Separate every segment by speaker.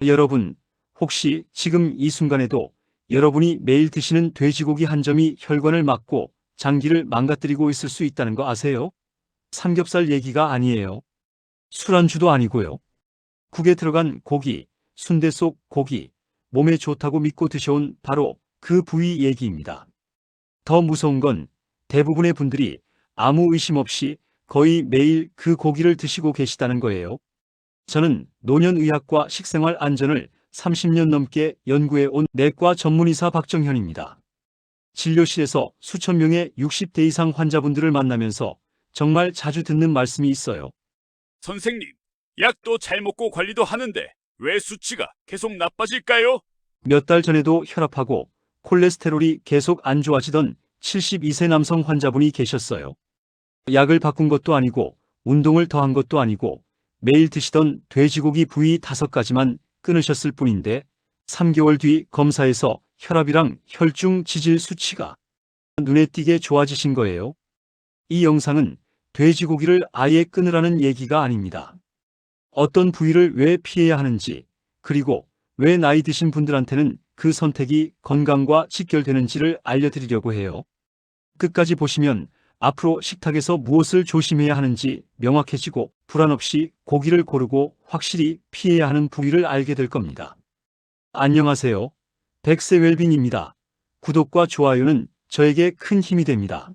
Speaker 1: 여러분, 혹시 지금 이 순간에도 여러분이 매일 드시는 돼지고기 한 점이 혈관을 막고 장기를 망가뜨리고 있을 수 있다는 거 아세요? 삼겹살 얘기가 아니에요. 술안주도 아니고요. 국에 들어간 고기, 순대 속 고기, 몸에 좋다고 믿고 드셔온 바로 그 부위 얘기입니다. 더 무서운 건 대부분의 분들이 아무 의심 없이 거의 매일 그 고기를 드시고 계시다는 거예요. 저는 노년의학과 식생활 안전을 30년 넘게 연구해 온 내과 전문의사 박정현입니다. 진료실에서 수천 명의 60대 이상 환자분들을 만나면서 정말 자주 듣는 말씀이 있어요.
Speaker 2: 선생님, 약도 잘 먹고 관리도 하는데 왜 수치가 계속 나빠질까요?
Speaker 1: 몇 달 전에도 혈압하고 콜레스테롤이 계속 안 좋아지던 72세 남성 환자분이 계셨어요. 약을 바꾼 것도 아니고 운동을 더한 것도 아니고 매일 드시던 돼지고기 부위 5가지만 끊으셨을 뿐인데 3개월 뒤 검사에서 혈압이랑 혈중 지질 수치가 눈에 띄게 좋아지신 거예요. 이 영상은 돼지고기를 아예 끊으라는 얘기가 아닙니다. 어떤 부위를 왜 피해야 하는지, 그리고 왜 나이 드신 분들한테는 그 선택이 건강과 직결되는지를 알려드리려고 해요. 끝까지 보시면 앞으로 식탁에서 무엇을 조심해야 하는지 명확해지고 불안 없이 고기를 고르고 확실히 피해야 하는 부위를 알게 될 겁니다. 안녕하세요. 백세웰빙입니다. 구독과 좋아요는 저에게 큰 힘이 됩니다.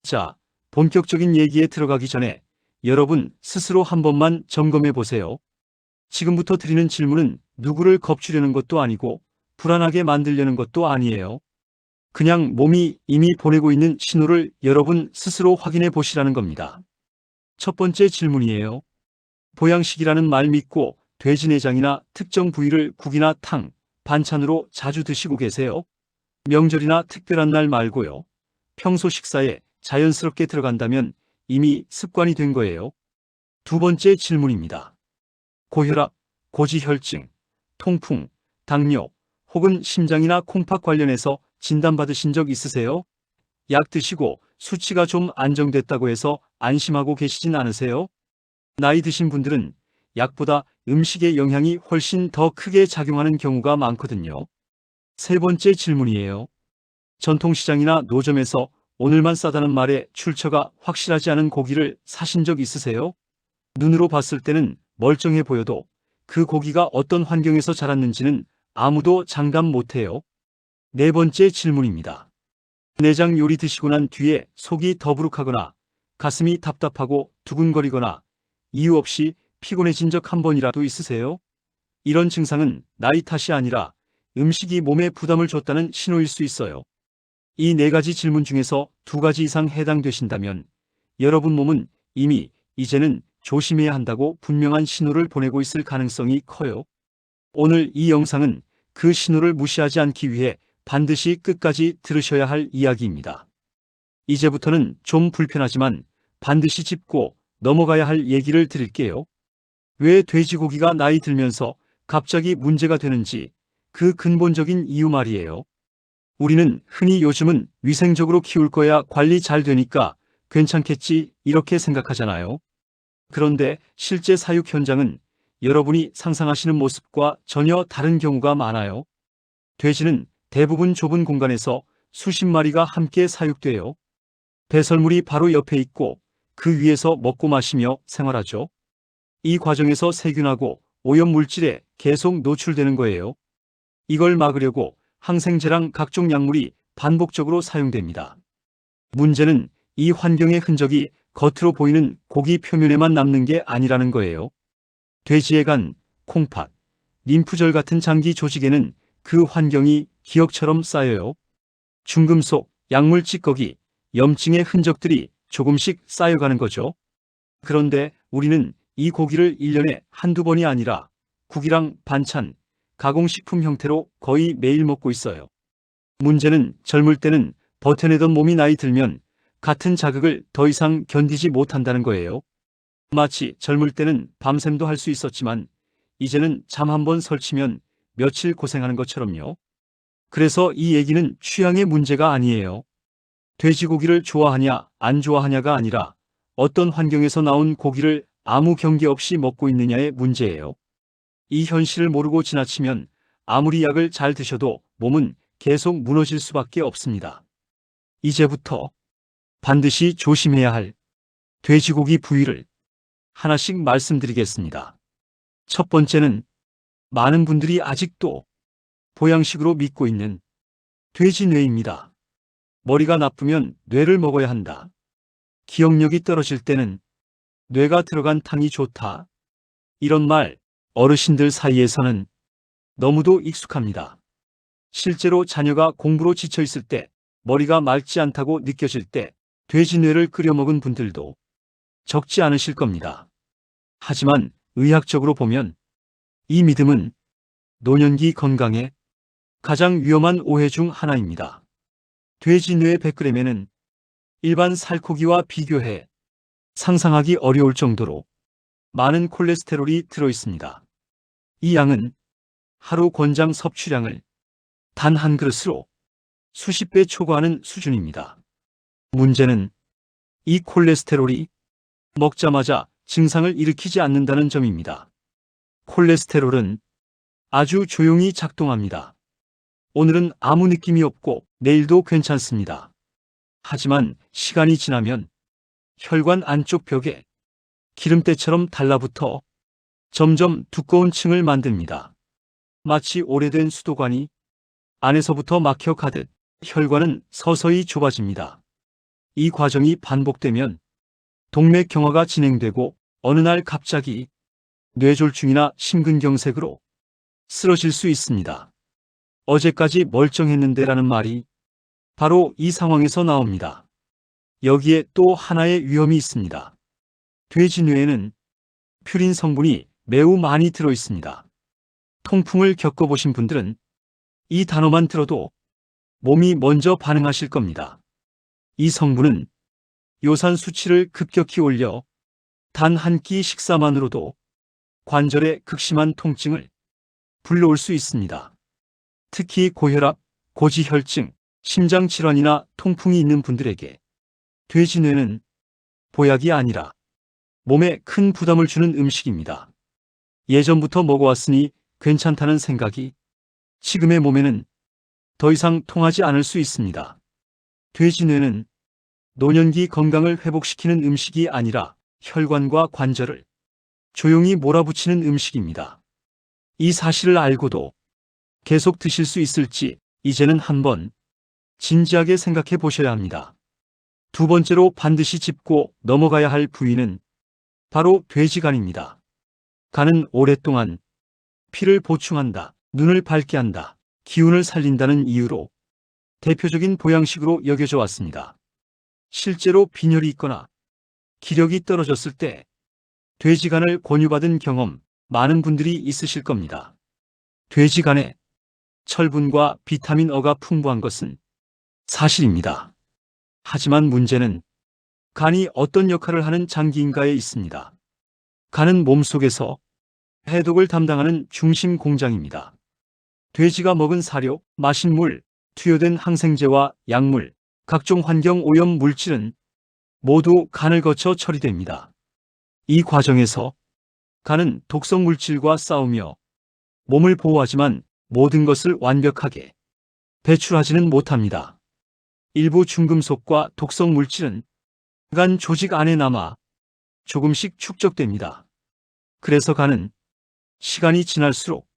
Speaker 1: 자, 본격적인 얘기에 들어가기 전에 여러분 스스로 한 번만 점검해 보세요. 지금부터 드리는 질문은 누구를 겁주려는 것도 아니고 불안하게 만들려는 것도 아니에요. 그냥 몸이 이미 보내고 있는 신호를 여러분 스스로 확인해 보시라는 겁니다. 첫 번째 질문이에요. 보양식이라는 말 믿고 돼지 내장이나 특정 부위를 국이나 탕, 반찬으로 자주 드시고 계세요? 명절이나 특별한 날 말고요. 평소 식사에 자연스럽게 들어간다면 이미 습관이 된 거예요. 두 번째 질문입니다. 고혈압, 고지혈증, 통풍, 당뇨, 혹은 심장이나 콩팥 관련해서 진단받으신 적 있으세요? 약 드시고 수치가 좀 안정됐다고 해서 안심하고 계시진 않으세요? 나이 드신 분들은 약보다 음식의 영향이 훨씬 더 크게 작용하는 경우가 많거든요. 세 번째 질문이에요. 전통시장이나 노점에서 오늘만 싸다는 말에 출처가 확실하지 않은 고기를 사신 적 있으세요? 눈으로 봤을 때는 멀쩡해 보여도 그 고기가 어떤 환경에서 자랐는지는 아무도 장담 못해요. 네 번째 질문입니다. 내장 요리 드시고 난 뒤에 속이 더부룩하거나 가슴이 답답하고 두근거리거나 이유 없이 피곤해진 적 한 번이라도 있으세요? 이런 증상은 나이 탓이 아니라 음식이 몸에 부담을 줬다는 신호일 수 있어요. 이 네 가지 질문 중에서 2가지 이상 해당되신다면 여러분 몸은 이미 이제는 조심해야 한다고 분명한 신호를 보내고 있을 가능성이 커요. 오늘 이 영상은 그 신호를 무시하지 않기 위해 반드시 끝까지 들으셔야 할 이야기입니다. 이제부터는 좀 불편하지만 반드시 짚고 넘어가야 할 얘기를 드릴게요. 왜 돼지고기가 나이 들면서 갑자기 문제가 되는지 그 근본적인 이유 말이에요. 우리는 흔히 요즘은 위생적으로 키울 거야 관리 잘 되니까 괜찮겠지 이렇게 생각하잖아요. 그런데 실제 사육 현장은 여러분이 상상하시는 모습과 전혀 다른 경우가 많아요. 돼지는 대부분 좁은 공간에서 수십 마리가 함께 사육돼요. 배설물이 바로 옆에 있고 그 위에서 먹고 마시며 생활하죠. 이 과정에서 세균하고 오염물질에 계속 노출되는 거예요. 이걸 막으려고 항생제랑 각종 약물이 반복적으로 사용됩니다. 문제는 이 환경의 흔적이 겉으로 보이는 고기 표면에만 남는 게 아니라는 거예요. 돼지의 간, 콩팥, 림프절 같은 장기 조직에는 그 환경이 기억처럼 쌓여요. 중금속, 약물 찌꺼기, 염증의 흔적들이 조금씩 쌓여가는 거죠. 그런데 우리는 이 고기를 1년에 한두 번이 아니라 국이랑 반찬, 가공식품 형태로 거의 매일 먹고 있어요. 문제는 젊을 때는 버텨내던 몸이 나이 들면 같은 자극을 더 이상 견디지 못한다는 거예요. 마치 젊을 때는 밤샘도 할 수 있었지만 이제는 잠 한 번 설치면 며칠 고생하는 것처럼요. 그래서 이 얘기는 취향의 문제가 아니에요. 돼지고기를 좋아하냐 안 좋아하냐가 아니라 어떤 환경에서 나온 고기를 아무 경계 없이 먹고 있느냐의 문제예요. 이 현실을 모르고 지나치면 아무리 약을 잘 드셔도 몸은 계속 무너질 수밖에 없습니다. 이제부터 반드시 조심해야 할 돼지고기 부위를 하나씩 말씀드리겠습니다. 첫 번째는 많은 분들이 아직도 보양식으로 믿고 있는 돼지뇌입니다. 머리가 나쁘면 뇌를 먹어야 한다. 기억력이 떨어질 때는 뇌가 들어간 탕이 좋다. 이런 말 어르신들 사이에서는 너무도 익숙합니다. 실제로 자녀가 공부로 지쳐 있을 때, 머리가 맑지 않다고 느껴질 때 돼지뇌를 끓여 먹은 분들도 적지 않으실 겁니다. 하지만 의학적으로 보면 이 믿음은 노년기 건강에 가장 위험한 오해 중 하나입니다. 돼지뇌 100g에는 일반 살코기와 비교해 상상하기 어려울 정도로 많은 콜레스테롤이 들어있습니다. 이 양은 하루 권장 섭취량을 단 한 그릇으로 수십 배 초과하는 수준입니다. 문제는 이 콜레스테롤이 먹자마자 증상을 일으키지 않는다는 점입니다. 콜레스테롤은 아주 조용히 작동합니다. 오늘은 아무 느낌이 없고 내일도 괜찮습니다. 하지만 시간이 지나면 혈관 안쪽 벽에 기름때처럼 달라붙어 점점 두꺼운 층을 만듭니다. 마치 오래된 수도관이 안에서부터 막혀 가듯 혈관은 서서히 좁아집니다. 이 과정이 반복되면 동맥경화가 진행되고 어느 날 갑자기 뇌졸중이나 심근경색으로 쓰러질 수 있습니다. 어제까지 멀쩡했는데라는 말이 바로 이 상황에서 나옵니다. 여기에 또 하나의 위험이 있습니다. 돼지뇌에는 퓨린 성분이 매우 많이 들어 있습니다. 통풍을 겪어보신 분들은 이 단어만 들어도 몸이 먼저 반응하실 겁니다. 이 성분은 요산 수치를 급격히 올려 단 한 끼 식사만으로도 관절의 극심한 통증을 불러올 수 있습니다. 특히 고혈압, 고지혈증, 심장질환이나 통풍이 있는 분들에게 돼지뇌는 보약이 아니라 몸에 큰 부담을 주는 음식입니다. 예전부터 먹어왔으니 괜찮다는 생각이 지금의 몸에는 더 이상 통하지 않을 수 있습니다. 돼지뇌는 노년기 건강을 회복시키는 음식이 아니라 혈관과 관절을 조용히 몰아붙이는 음식입니다. 이 사실을 알고도 계속 드실 수 있을지 이제는 한번 진지하게 생각해 보셔야 합니다. 두 번째로 반드시 짚고 넘어가야 할 부위는 바로 돼지간입니다. 간은 오랫동안 피를 보충한다, 눈을 밝게 한다, 기운을 살린다는 이유로 대표적인 보양식으로 여겨져 왔습니다. 실제로 빈혈이 있거나 기력이 떨어졌을 때 돼지간을 권유받은 경험 많은 분들이 있으실 겁니다. 돼지간에 철분과 비타민 어가 풍부한 것은 사실입니다. 하지만 문제는 간이 어떤 역할을 하는 장기인가에 있습니다. 간은 몸속에서 해독을 담당하는 중심 공장입니다. 돼지가 먹은 사료, 마신 물, 투여된 항생제와 약물, 각종 환경 오염 물질은 모두 간을 거쳐 처리됩니다. 이 과정에서 간은 독성 물질과 싸우며 몸을 보호하지만 모든 것을 완벽하게 배출하지는 못합니다. 일부 중금속과 독성 물질은 간 조직 안에 남아 조금씩 축적됩니다. 그래서 간은 시간이 지날수록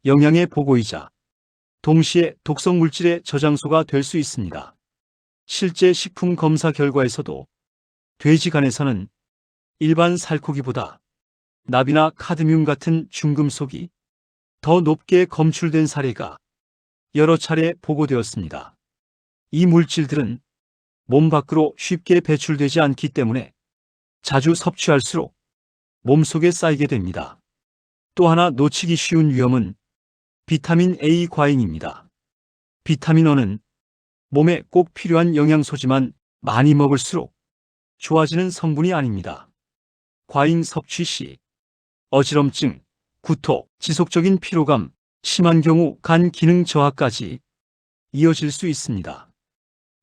Speaker 1: 영양의 보고이자 동시에 독성 물질의 저장소가 될 수 있습니다. 실제 식품 검사 결과에서도 돼지간에서는 일반 살코기보다 납이나 카드뮴 같은 중금속이 더 높게 검출된 사례가 여러 차례 보고되었습니다. 이 물질들은 몸 밖으로 쉽게 배출되지 않기 때문에 자주 섭취할수록 몸속에 쌓이게 됩니다. 또 하나 놓치기 쉬운 위험은 비타민 A 과잉입니다. 비타민 O는 몸에 꼭 필요한 영양소지만 많이 먹을수록 좋아지는 성분이 아닙니다. 과잉 섭취 시 어지럼증, 구토, 지속적인 피로감, 심한 경우 간 기능 저하까지 이어질 수 있습니다.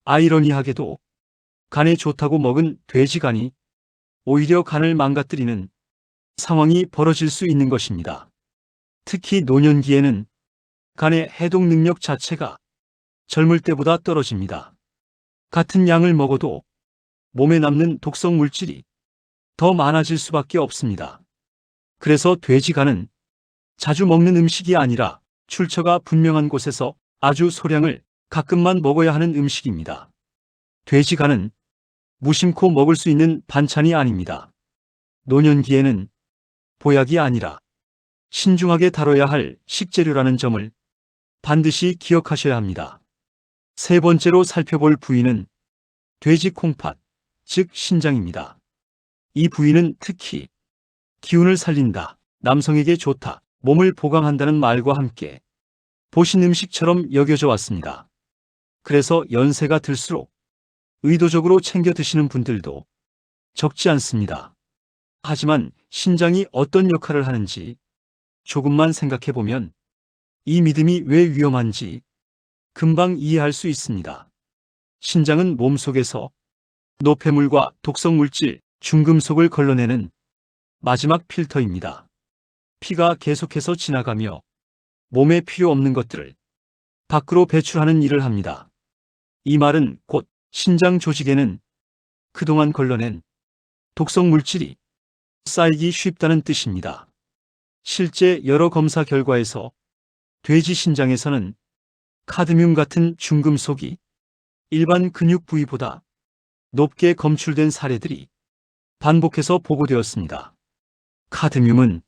Speaker 1: 아이러니하게도 간에 좋다고 먹은 돼지간이 오히려 간을 망가뜨리는 상황이 벌어질 수 있는 것입니다. 특히 노년기에는 간의 해독 능력 자체가 젊을 때보다 떨어집니다. 같은 양을 먹어도 몸에 남는 독성 물질이 더 많아질 수밖에 없습니다. 그래서 돼지간은 자주 먹는 음식이 아니라 출처가 분명한 곳에서 아주 소량을 가끔만 먹어야 하는 음식입니다. 돼지간은 무심코 먹을 수 있는 반찬이 아닙니다. 노년기에는 보약이 아니라 신중하게 다뤄야 할 식재료라는 점을 반드시 기억하셔야 합니다. 세 번째로 살펴볼 부위는 돼지 콩팥, 즉 신장입니다. 이 부위는 특히 기운을 살린다, 남성에게 좋다, 몸을 보강한다는 말과 함께 보신 음식처럼 여겨져 왔습니다. 그래서 연세가 들수록 의도적으로 챙겨 드시는 분들도 적지 않습니다. 하지만 신장이 어떤 역할을 하는지 조금만 생각해 보면 이 믿음이 왜 위험한지 금방 이해할 수 있습니다. 신장은 몸속에서 노폐물과 독성물질, 중금속을 걸러내는 마지막 필터입니다. 피가 계속해서 지나가며 몸에 필요 없는 것들을 밖으로 배출하는 일을 합니다. 이 말은 곧 신장 조직에는 그동안 걸러낸 독성물질이 쌓이기 쉽다는 뜻입니다. 실제 여러 검사 결과에서 돼지 신장에서는 카드뮴 같은 중금속이 일반 근육 부위보다 높게 검출된 사례들이 반복해서 보고되었습니다. 카드뮴은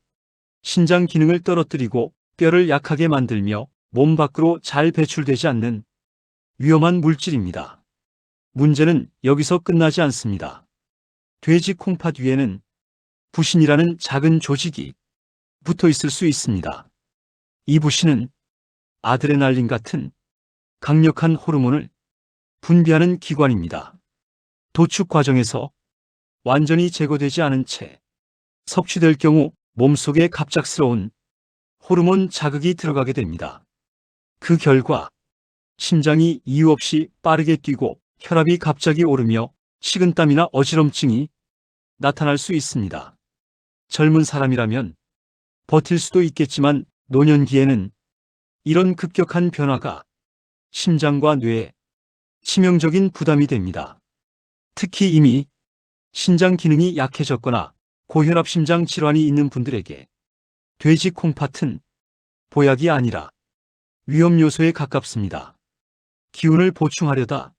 Speaker 1: 신장 기능을 떨어뜨리고 뼈를 약하게 만들며 몸 밖으로 잘 배출되지 않는 위험한 물질입니다. 문제는 여기서 끝나지 않습니다. 돼지 콩팥 위에는 부신이라는 작은 조직이 붙어 있을 수 있습니다. 이 부신은 아드레날린 같은 강력한 호르몬을 분비하는 기관입니다. 도축 과정에서 완전히 제거되지 않은 채 섭취될 경우 몸속에 갑작스러운 호르몬 자극이 들어가게 됩니다. 그 결과 심장이 이유 없이 빠르게 뛰고 혈압이 갑자기 오르며 식은땀이나 어지럼증이 나타날 수 있습니다. 젊은 사람이라면 버틸 수도 있겠지만 노년기에는 이런 급격한 변화가 심장과 뇌에 치명적인 부담이 됩니다. 특히 이미 신장 기능이 약해졌거나 고혈압 심장 질환이 있는 분들에게 돼지 콩팥은 보약이 아니라 위험 요소에 가깝습니다. 기운을 보충하려다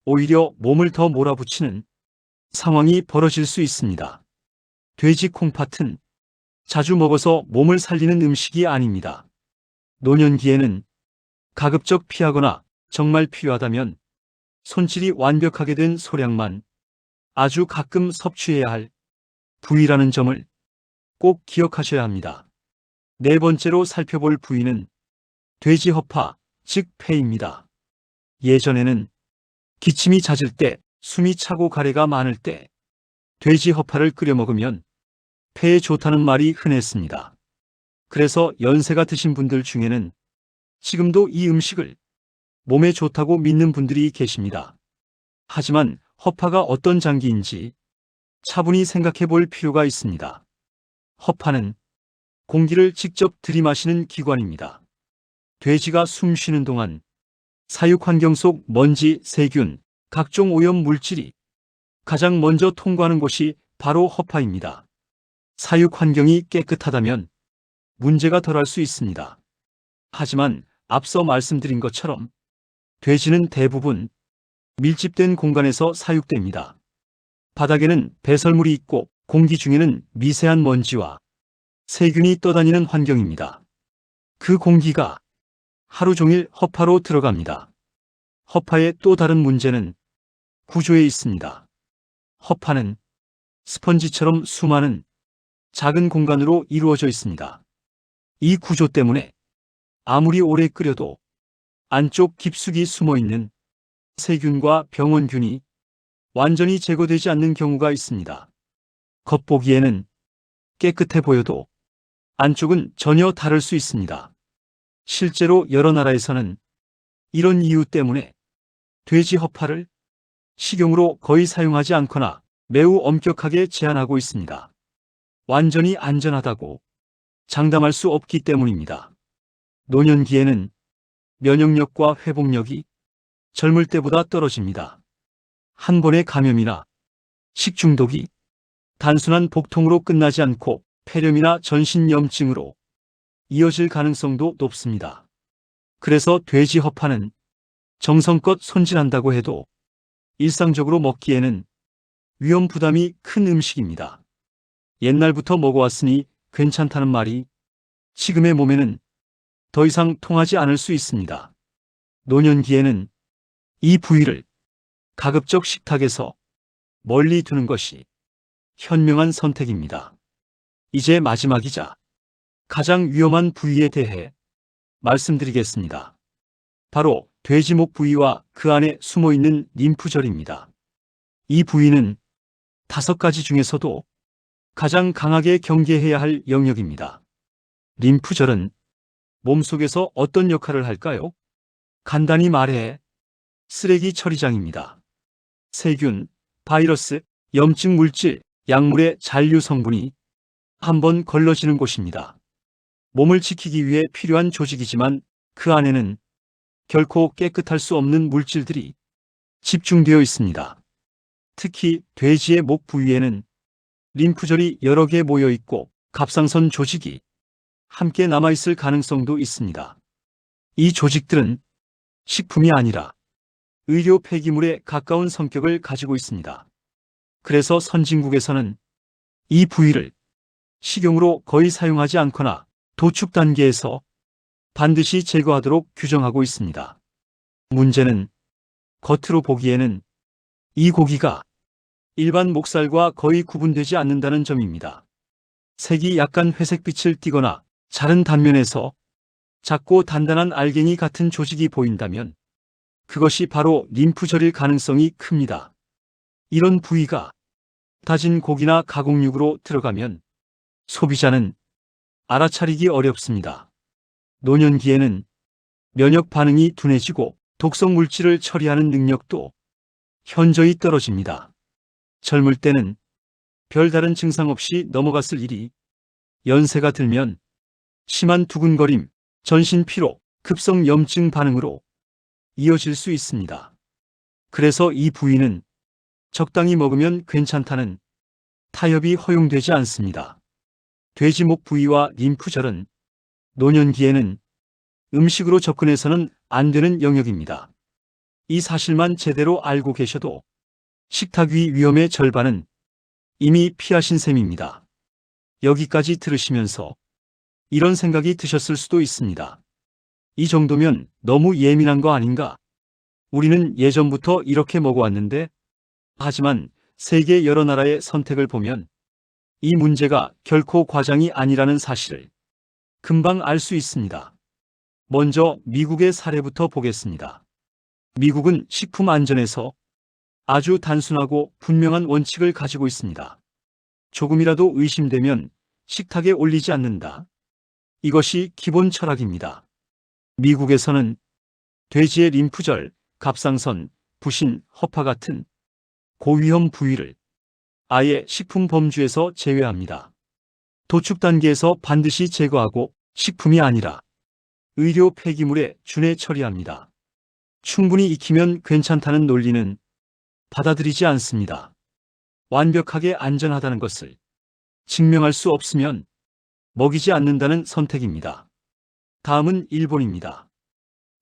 Speaker 1: 오히려 몸을 더 몰아붙이는 상황이 벌어질 수 있습니다. 돼지 콩팥은 자주 먹어서 몸을 살리는 음식이 아닙니다. 노년기에는 가급적 피하거나 정말 필요하다면 손질이 완벽하게 된 소량만 아주 가끔 섭취해야 할 부위라는 점을 꼭 기억하셔야 합니다. 네 번째로 살펴볼 부위는 돼지 허파, 즉 폐입니다. 예전에는 기침이 잦을 때, 숨이 차고 가래가 많을 때 돼지 허파를 끓여 먹으면 폐에 좋다는 말이 흔했습니다. 그래서 연세가 드신 분들 중에는 지금도 이 음식을 몸에 좋다고 믿는 분들이 계십니다. 하지만 허파가 어떤 장기인지 차분히 생각해 볼 필요가 있습니다. 허파는 공기를 직접 들이마시는 기관입니다. 돼지가 숨 쉬는 동안 사육 환경 속 먼지, 세균, 각종 오염 물질이 가장 먼저 통과하는 곳이 바로 허파입니다. 사육 환경이 깨끗하다면 문제가 덜할 수 있습니다. 하지만 앞서 말씀드린 것처럼 돼지는 대부분 밀집된 공간에서 사육됩니다. 바닥에는 배설물이 있고 공기 중에는 미세한 먼지와 세균이 떠다니는 환경입니다. 그 공기가 하루 종일 허파로 들어갑니다. 허파의 또 다른 문제는 구조에 있습니다. 허파는 스펀지처럼 수많은 작은 공간으로 이루어져 있습니다. 이 구조 때문에 아무리 오래 끓여도 안쪽 깊숙이 숨어있는 세균과 병원균이 완전히 제거되지 않는 경우가 있습니다. 겉보기에는 깨끗해 보여도 안쪽은 전혀 다를 수 있습니다. 실제로 여러 나라에서는 이런 이유 때문에 돼지 허파를 식용으로 거의 사용하지 않거나 매우 엄격하게 제한하고 있습니다. 완전히 안전하다고 장담할 수 없기 때문입니다. 노년기에는 면역력과 회복력이 젊을 때보다 떨어집니다. 한 번의 감염이나 식중독이 단순한 복통으로 끝나지 않고 폐렴이나 전신염증으로 이어질 가능성도 높습니다. 그래서 돼지 허파는 정성껏 손질한다고 해도 일상적으로 먹기에는 위험 부담이 큰 음식입니다. 옛날부터 먹어왔으니 괜찮다는 말이 지금의 몸에는 더 이상 통하지 않을 수 있습니다. 노년기에는 이 부위를 가급적 식탁에서 멀리 두는 것이 현명한 선택입니다. 이제 마지막이자 가장 위험한 부위에 대해 말씀드리겠습니다. 바로 돼지목 부위와 그 안에 숨어있는 림프절입니다. 이 부위는 5가지 중에서도 가장 강하게 경계해야 할 영역입니다. 림프절은 몸속에서 어떤 역할을 할까요? 간단히 말해 쓰레기 처리장입니다. 세균, 바이러스, 염증 물질, 약물의 잔류 성분이 한번 걸러지는 곳입니다. 몸을 지키기 위해 필요한 조직이지만 그 안에는 결코 깨끗할 수 없는 물질들이 집중되어 있습니다. 특히 돼지의 목 부위에는 림프절이 여러 개 모여 있고 갑상선 조직이 함께 남아있을 가능성도 있습니다. 이 조직들은 식품이 아니라 의료 폐기물에 가까운 성격을 가지고 있습니다. 그래서 선진국에서는 이 부위를 식용으로 거의 사용하지 않거나 도축 단계에서 반드시 제거하도록 규정하고 있습니다. 문제는 겉으로 보기에는 이 고기가 일반 목살과 거의 구분되지 않는다는 점입니다. 색이 약간 회색빛을 띠거나 자른 단면에서 작고 단단한 알갱이 같은 조직이 보인다면 그것이 바로 림프절일 가능성이 큽니다. 이런 부위가 다진 고기나 가공육으로 들어가면 소비자는 알아차리기 어렵습니다. 노년기에는 면역 반응이 둔해지고 독성 물질을 처리하는 능력도 현저히 떨어집니다. 젊을 때는 별다른 증상 없이 넘어갔을 일이 연세가 들면 심한 두근거림, 전신 피로, 급성 염증 반응으로 이어질 수 있습니다. 그래서 이 부위는 적당히 먹으면 괜찮다는 타협이 허용되지 않습니다. 돼지목 부위와 림프절은 노년기에는 음식으로 접근해서는 안 되는 영역입니다. 이 사실만 제대로 알고 계셔도 식탁 위 위험의 절반은 이미 피하신 셈입니다. 여기까지 들으시면서 이런 생각이 드셨을 수도 있습니다. 이 정도면 너무 예민한 거 아닌가? 우리는 예전부터 이렇게 먹어왔는데, 하지만 세계 여러 나라의 선택을 보면 이 문제가 결코 과장이 아니라는 사실을 금방 알 수 있습니다. 먼저 미국의 사례부터 보겠습니다. 미국은 식품 안전에서 아주 단순하고 분명한 원칙을 가지고 있습니다. 조금이라도 의심되면 식탁에 올리지 않는다. 이것이 기본 철학입니다. 미국에서는 돼지의 림프절, 갑상선, 부신, 허파 같은 고위험 부위를 아예 식품 범주에서 제외합니다. 도축 단계에서 반드시 제거하고 식품이 아니라 의료 폐기물에 준해 처리합니다. 충분히 익히면 괜찮다는 논리는 받아들이지 않습니다. 완벽하게 안전하다는 것을 증명할 수 없으면 먹이지 않는다는 선택입니다. 다음은 일본입니다.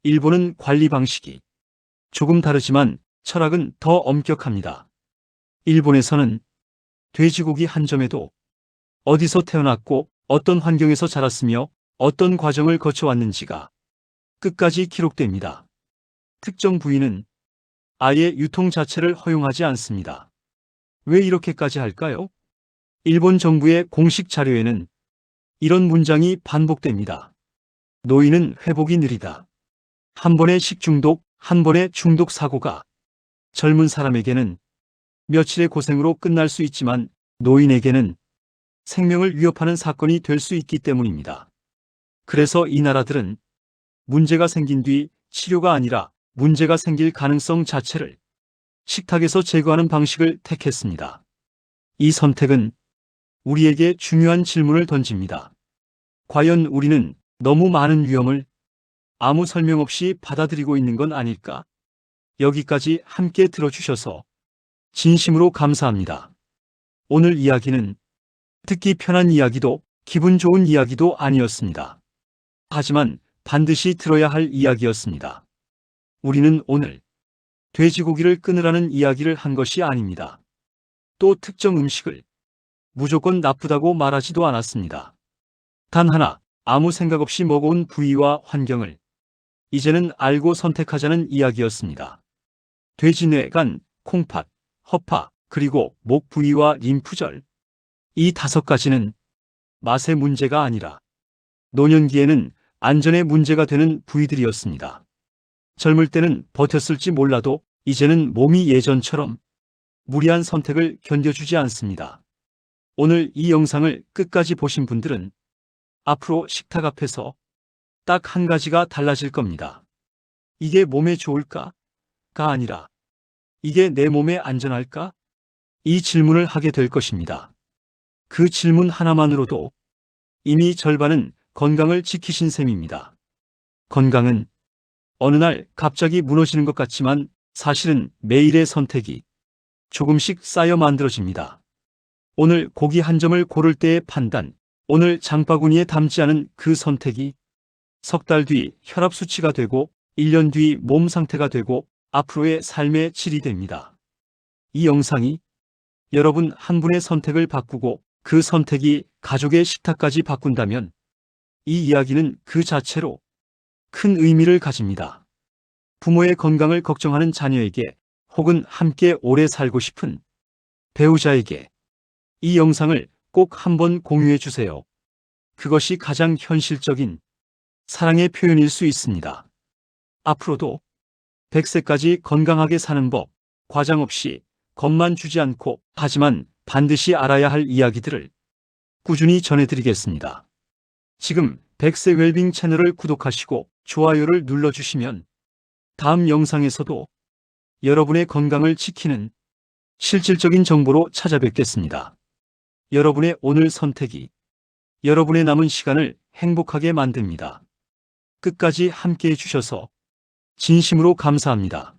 Speaker 1: 일본은 관리 방식이 조금 다르지만 철학은 더 엄격합니다. 일본에서는 돼지고기 한 점에도 어디서 태어났고 어떤 환경에서 자랐으며 어떤 과정을 거쳐왔는지가 끝까지 기록됩니다. 특정 부위는 아예 유통 자체를 허용하지 않습니다. 왜 이렇게까지 할까요? 일본 정부의 공식 자료에는 이런 문장이 반복됩니다. 노인은 회복이 느리다. 한 번의 식중독, 한 번의 중독 사고가 젊은 사람에게는 며칠의 고생으로 끝날 수 있지만 노인에게는 생명을 위협하는 사건이 될 수 있기 때문입니다. 그래서 이 나라들은 문제가 생긴 뒤 치료가 아니라 문제가 생길 가능성 자체를 식탁에서 제거하는 방식을 택했습니다. 이 선택은 우리에게 중요한 질문을 던집니다. 과연 우리는 너무 많은 위험을 아무 설명 없이 받아들이고 있는 건 아닐까? 여기까지 함께 들어주셔서 진심으로 감사합니다. 오늘 이야기는 듣기 편한 이야기도 기분 좋은 이야기도 아니었습니다. 하지만 반드시 들어야 할 이야기였습니다. 우리는 오늘 돼지고기를 끊으라는 이야기를 한 것이 아닙니다. 또 특정 음식을 무조건 나쁘다고 말하지도 않았습니다. 단 하나, 아무 생각 없이 먹어온 부위와 환경을 이제는 알고 선택하자는 이야기였습니다. 돼지 뇌간, 콩팥, 허파, 그리고 목 부위와 림프절. 이 5가지는 맛의 문제가 아니라 노년기에는 안전의 문제가 되는 부위들이었습니다. 젊을 때는 버텼을지 몰라도 이제는 몸이 예전처럼 무리한 선택을 견뎌주지 않습니다. 오늘 이 영상을 끝까지 보신 분들은 앞으로 식탁 앞에서 딱 한 가지가 달라질 겁니다. 이게 몸에 좋을까?가 아니라 이게 내 몸에 안전할까? 이 질문을 하게 될 것입니다. 그 질문 하나만으로도 이미 절반은 건강을 지키신 셈입니다. 건강은 어느 날 갑자기 무너지는 것 같지만 사실은 매일의 선택이 조금씩 쌓여 만들어집니다. 오늘 고기 한 점을 고를 때의 판단, 오늘 장바구니에 담지 않은 그 선택이 석 달 뒤 혈압 수치가 되고 1년 뒤 몸 상태가 되고 앞으로의 삶의 질이 됩니다. 이 영상이 여러분 한 분의 선택을 바꾸고 그 선택이 가족의 식탁까지 바꾼다면 이 이야기는 그 자체로 큰 의미를 가집니다. 부모의 건강을 걱정하는 자녀에게 혹은 함께 오래 살고 싶은 배우자에게 이 영상을 꼭 한번 공유해 주세요. 그것이 가장 현실적인 사랑의 표현일 수 있습니다. 앞으로도 100세까지 건강하게 사는 법, 과장 없이 겁만 주지 않고 하지만 반드시 알아야 할 이야기들을 꾸준히 전해드리겠습니다. 지금 100세 웰빙 채널을 구독하시고 좋아요를 눌러주시면 다음 영상에서도 여러분의 건강을 지키는 실질적인 정보로 찾아뵙겠습니다. 여러분의 오늘 선택이 여러분의 남은 시간을 행복하게 만듭니다. 끝까지 함께 해주셔서 진심으로 감사합니다.